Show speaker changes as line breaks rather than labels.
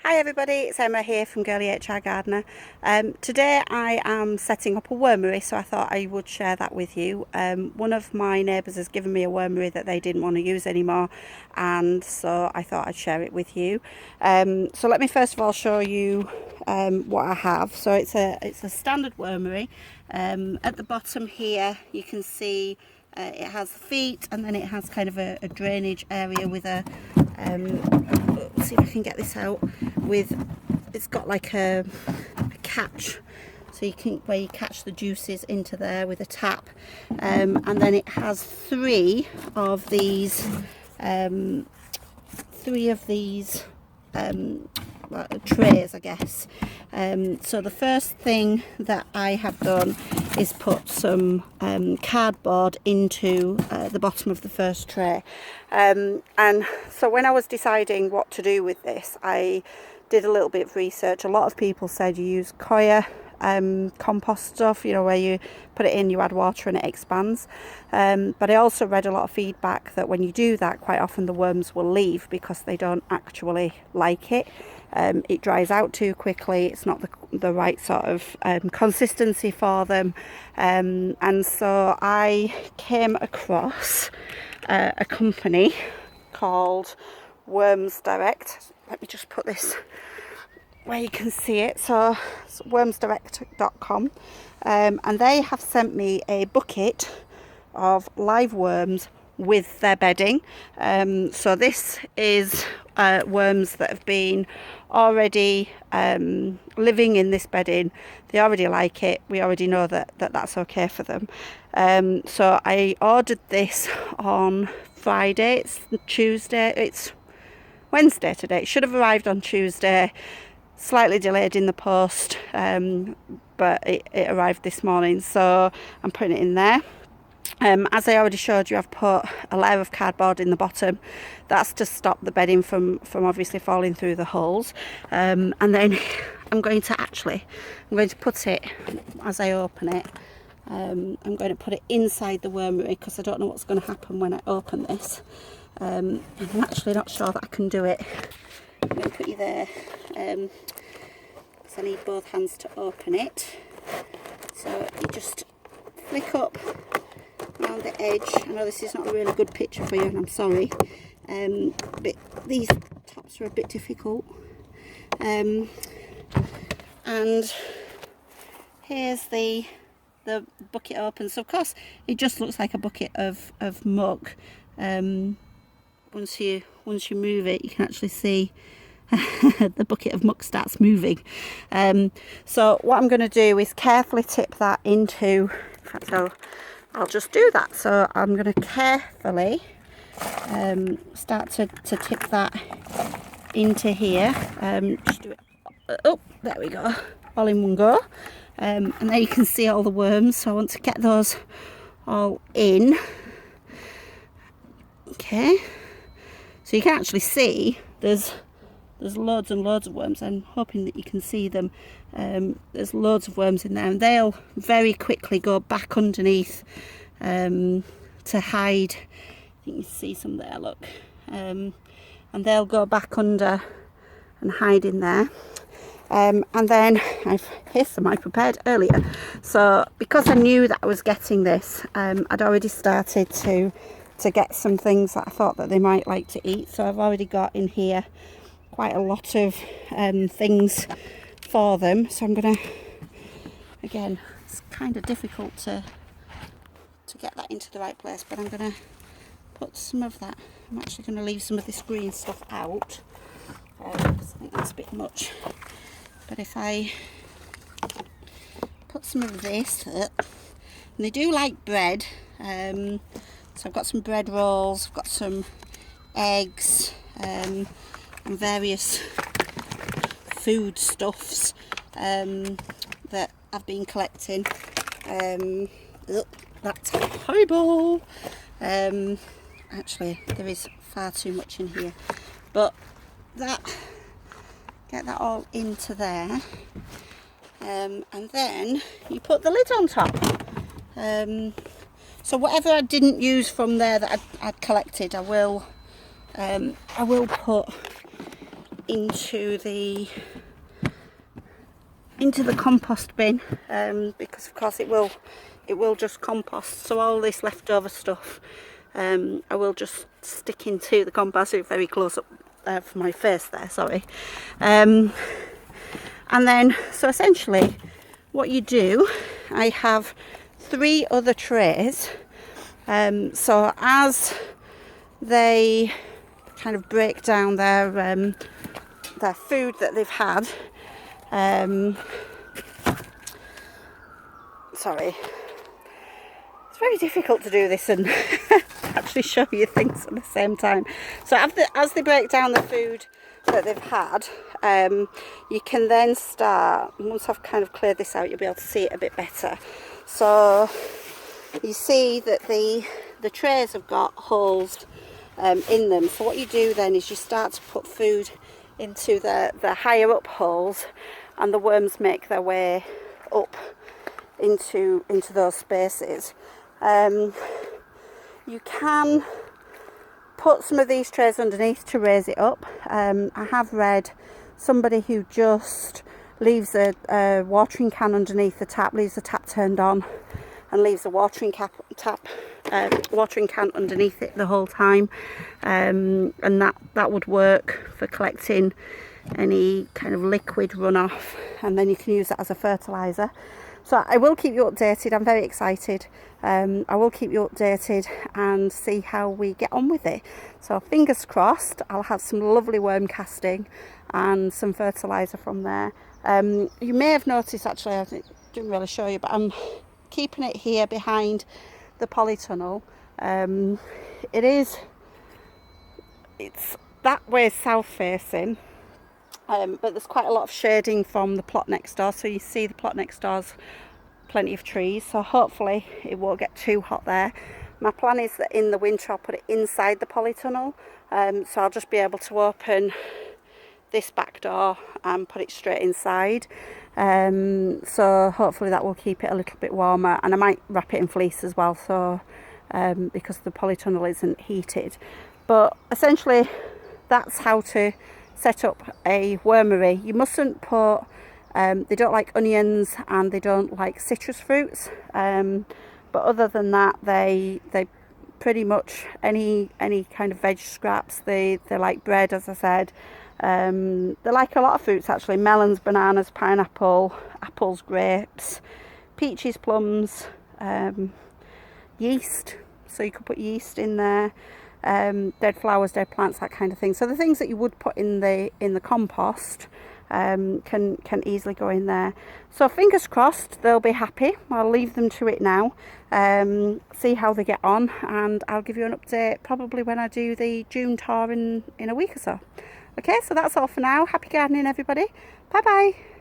Hi everybody, it's Emma here from Girly HR Gardener. Today I am setting up a wormery, so I thought I would share that with you. One of my neighbours has given me a wormery that they didn't want to use anymore, and so I thought I'd share it with you. So let me first of all show you what I have. So it's a standard wormery. At the bottom here you can see it has feet, and then it has kind of a drainage area with a let's see if I can get this out. It's got like a catch, so you can where you catch the juices into there with a tap, and then it has three of these trays, I guess. So the first thing that I have done is put some cardboard into the bottom of the first tray, and so when I was deciding what to do with this, I did a little bit of research. A lot of people said you use coir compost stuff, you know, where you put it in, you add water and it expands, but I also read a lot of feedback that when you do that, quite often the worms will leave because they don't actually like it. It dries out too quickly, it's not the right sort of consistency for them, and so I came across a company called wormery. Let me just put this where you can see it. So it's wormery.com, and they have sent me a bucket of live worms with their bedding. So this is worms that have been already living in this bedding. They already like it. We already know that's okay for them. So I ordered this on Friday. It's Tuesday. It's Wednesday today. It should have arrived on Tuesday. Slightly delayed in the post, but it arrived this morning, so I'm putting it in there. As I already showed you, I've put a layer of cardboard in the bottom. That's to stop the bedding from obviously falling through the holes, and then I'm going to put it, as I open it, I'm going to put it inside the wormery because I don't know what's going to happen when I open this. I'm actually not sure that I can do it. I'm going to put you there, because I need both hands to open it. So you just flick up around the edge. I know this is not a really good picture for you, and I'm sorry, but these tops are a bit difficult. And here's the bucket open. So of course it just looks like a bucket of muck. Once you move it, you can actually see the bucket of muck starts moving. So what I'm going to do is carefully tip that into, in fact I'll just do that. So I'm going to carefully start to tip that into here. Just do it. Oh, there we go, all in one go. And there you can see all the worms, so I want to get those all in. Okay, so you can actually see there's loads and loads of worms. I'm hoping that you can see them. There's loads of worms in there, and they'll very quickly go back underneath to hide. I think you see some there, look, and they'll go back under and hide in there. And then here's some I prepared earlier. So because I knew that I was getting this, I'd already started to get some things that I thought that they might like to eat. So I've already got in here quite a lot of things for them. So I'm gonna, again, it's kind of difficult to get that into the right place, but I'm gonna put some of that. I'm actually going to leave some of this green stuff out because I think that's a bit much. But if I put some of this up, and they do like bread, so I've got some bread rolls, I've got some eggs, and various food stuffs that I've been collecting. That's horrible. Actually, there is far too much in here, but get that all into there, and then you put the lid on top. So whatever I didn't use from there that I'd collected, I will put into the compost bin, because of course it will just compost. So all this leftover stuff I will just stick into the compost. Very close up for my face there, sorry. And then, so essentially what you do, I have 3 other trays, so as they kind of break down their food that they've had, sorry, it's very difficult to do this and actually show you things at the same time. So as they break down the food that they've had, you can then start, once I've kind of cleared this out, you'll be able to see it a bit better. So you see that the trays have got holes in them. So what you do then is you start to put food into the higher up holes, and the worms make their way up into those spaces. You can put some of these trays underneath to raise it up. I have read somebody who just leaves a watering can underneath the tap, leaves the tap turned on, and leaves a watering can underneath it the whole time, and that would work for collecting any kind of liquid runoff, and then you can use that as a fertilizer. So I will keep you updated. I'm very excited. I will keep you updated and see how we get on with it. So fingers crossed, I'll have some lovely worm casting and some fertilizer from there. You may have noticed, actually, I didn't really show you, but I'm keeping it here behind the polytunnel. It's that way south facing, but there's quite a lot of shading from the plot next door. So you see the plot next door's plenty of trees, so hopefully it won't get too hot there. My plan is that in the winter I'll put it inside the polytunnel, so I'll just be able to open this back door and put it straight inside. So hopefully that will keep it a little bit warmer, and I might wrap it in fleece as well, so because the polytunnel isn't heated. But essentially that's how to set up a wormery. You mustn't put they don't like onions and they don't like citrus fruits, but other than that they pretty much any kind of veg scraps. They like bread, as I said. They like a lot of fruits actually: melons, bananas, pineapple, apples, grapes, peaches, plums, yeast, so you could put yeast in there, dead flowers, dead plants, that kind of thing. So the things that you would put in the compost can easily go in there. So fingers crossed they'll be happy. I'll leave them to it now, see how they get on, and I'll give you an update probably when I do the June tour in a week or so. Okay, so that's all for now. Happy gardening, everybody. Bye bye.